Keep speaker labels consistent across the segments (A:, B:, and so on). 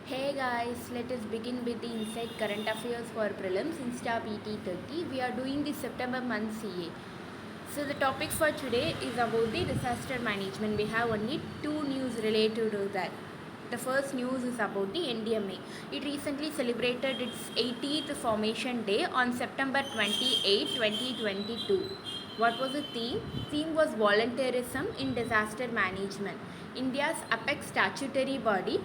A: Hey guys, let us begin with the Inside Current Affairs for Prelims Insta PT30. We are doing the September month CA. So the topic for today is about the disaster management. We have only two news related to that. The first news is about the NDMA. It recently celebrated its 80th formation day on September 28, 2022. What was the theme? Theme was volunteerism in disaster management. India's apex statutory body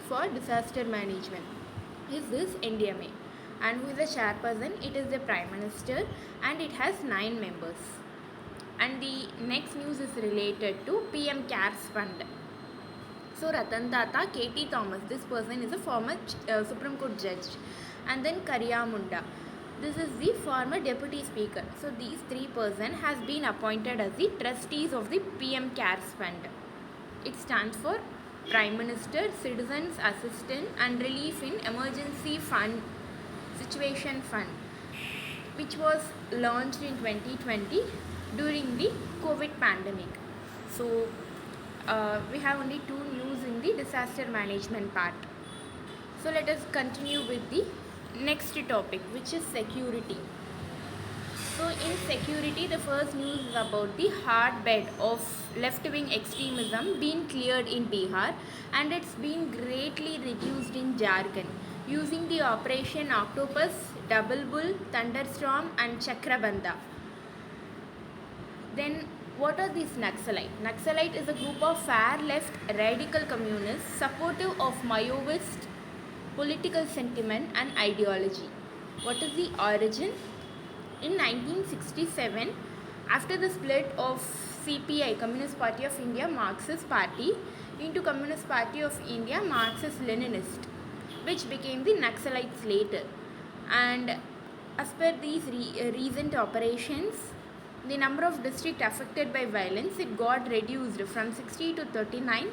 A: for disaster management is this NDMA, and who is the chairperson? It is the Prime Minister, and it has 9 members. And the next news is related to PM CARES Fund. So Ratan Tata, KT Thomas, this person is a former Supreme Court judge, and then Kariya Munda, this is the former deputy speaker. So these three person has been appointed as the trustees of the PM CARES Fund. It stands for Prime Minister Citizens Assistance and Relief in Emergency Fund Situation Fund, which was launched in 2020 during the COVID pandemic. So we have only two news in the disaster management part. So let us continue with the next topic, which is security. So in security, the first news is about the hotbed of left-wing extremism being cleared in Bihar, and it's been greatly reduced in Jharkhand using the Operation Octopus, Double Bull, Thunderstorm and Chakrabandha. Then what are these Naxalite? Naxalite is a group of far-left radical communists supportive of Maoist political sentiment and ideology. What is the origin? In 1967, after the split of CPI, Communist Party of India Marxist Party, into Communist Party of India Marxist Leninist, which became the Naxalites later. And as per these recent operations, the number of districts affected by violence, it got reduced from 60 to 39.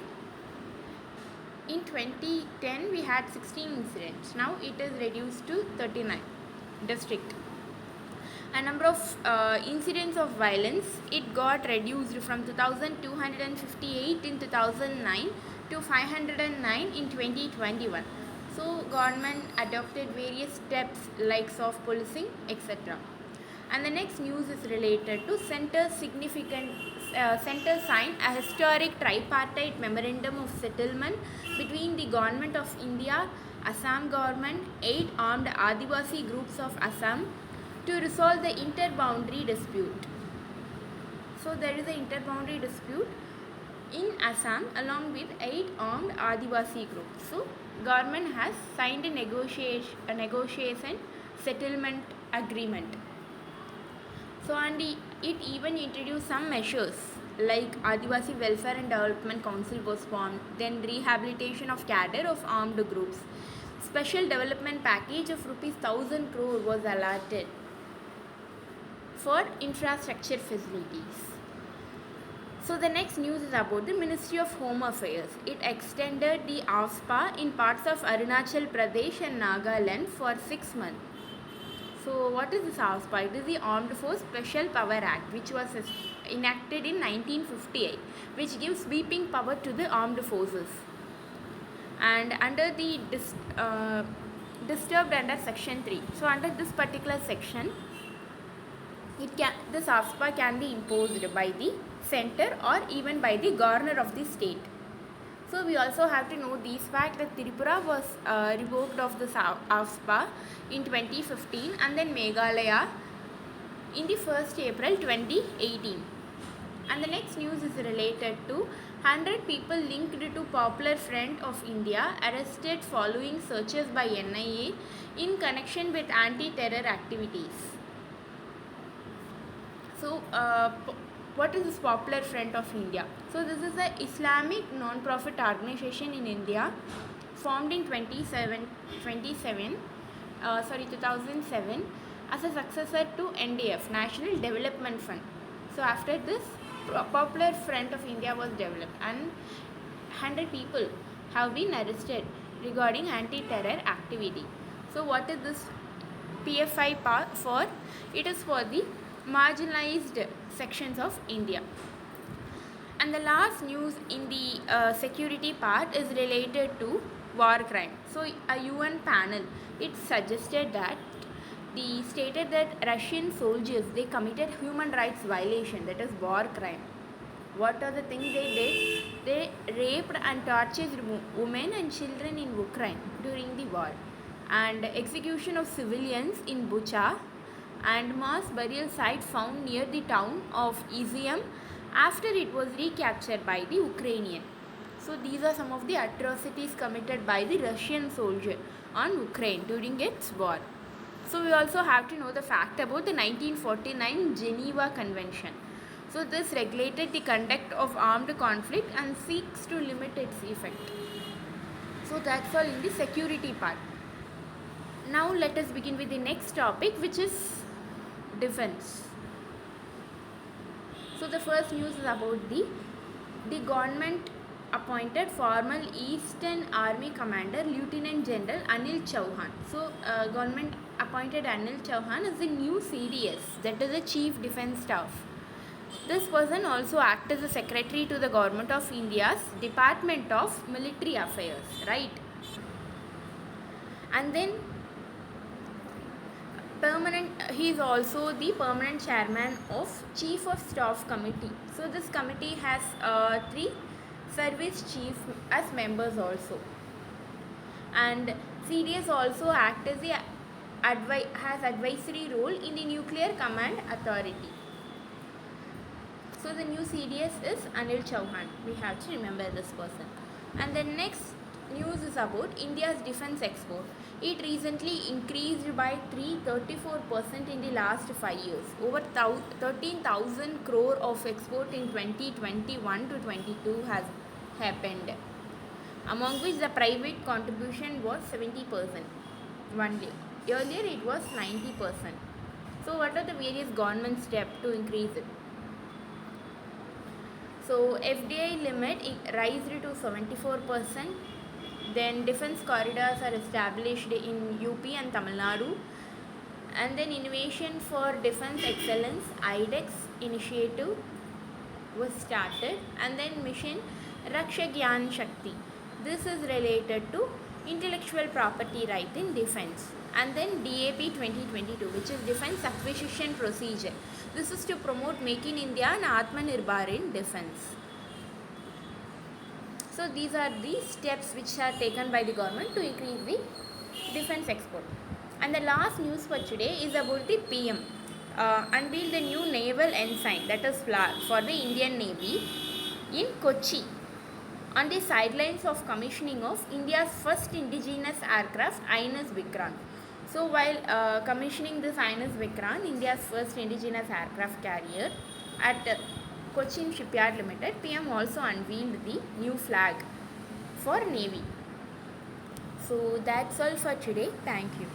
A: In 2010, we had 16 incidents. Now it is reduced to 39 districts. A number of incidents of violence, it got reduced from 2258 in 2009 to 509 in 2021. So government adopted various steps like soft policing, etc. And the next news is related to Center signed a historic tripartite memorandum of settlement between the Government of India, Assam government, 8 armed Adivasi groups of Assam to resolve the inter-boundary dispute. So there is an inter-boundary dispute in Assam along with 8 armed Adivasi groups. So government has signed a negotiation settlement agreement. So and it even introduced some measures like Adivasi Welfare and Development Council was formed, then rehabilitation of cadre of armed groups. Special development package of rupees 1000 crore was allotted for infrastructure facilities. So the next news is about the Ministry of Home Affairs. It extended the AFSPA in parts of Arunachal Pradesh and Nagaland for 6 months. So what is this AFSPA? It is the Armed Force Special Power Act, which was enacted in 1958, which gives sweeping power to the armed forces. And under the disturbed under section 3. So under this particular section, this AFSPA can be imposed by the center or even by the governor of the state. So we also have to know this fact that Tripura was revoked of the AFSPA in 2015 and then Meghalaya in the 1st April 2018. And the next news is related to 100 people linked to Popular Front of India arrested following searches by NIA in connection with anti-terror activities. So what is this Popular Front of India? So this is an Islamic non-profit organization in India formed in 2007 as a successor to NDF, National Development Fund. So after this, Popular Front of India was developed and 100 people have been arrested regarding anti-terror activity. So what is this PFI for? It is for the marginalized sections of India. And the last news in the security part is related to war crime. So a UN panel, it suggested that the stated that Russian soldiers, they committed human rights violation, that is war crime. What are the things they did? They raped and tortured women and children in Ukraine during the war, and execution of civilians in Bucha, and mass burial site found near the town of Izium after it was recaptured by the Ukrainian. So these are some of the atrocities committed by the Russian soldier on Ukraine during its war. So we also have to know the fact about the 1949 Geneva Convention. So this regulated the conduct of armed conflict and seeks to limit its effect. So that's all in the security part. Now let us begin with the next topic, which is defense. So the first news is about the government appointed former Eastern Army Commander Lieutenant General Anil Chauhan. So government appointed Anil Chauhan as the new CDS, that is the Chief Defence Staff. This person also acts as a secretary to the Government of India's Department of Military Affairs, right? And then he is also the permanent chairman of Chief of Staff Committee. So this committee has 3 service chiefs as members also. And CDS also acts as has advisory role in the Nuclear Command Authority. So the new CDS is Anil Chauhan. We have to remember this person. And the next news is about India's defense export. It recently increased by 334% in the last 5 years. Over 13,000 crore of export in 2021 to 22 has happened, among which the private contribution was 70%. Earlier it was 90%. So what are the various government steps to increase it? So FDI limit raised to 74%. Then defense corridors are established in UP and Tamil Nadu. And then Innovation for Defense Excellence IDEX initiative was started. And then Mission Rakshagyan Shakti. This is related to intellectual property right in defense. And then DAP 2022, which is Defense Acquisition Procedure. This is to promote Make in India and Atmanirbhar in defense. So these are the steps which are taken by the government to increase the defense export. And the last news for today is about the PM unveiled the new naval ensign, that is flag, for the Indian Navy in Kochi on the sidelines of commissioning of India's first indigenous aircraft, INS Vikrant. So while commissioning this INS Vikrant, India's first indigenous aircraft carrier at Cochin Shipyard Limited, PM also unveiled the new flag for Navy. So that's all for today. Thank you.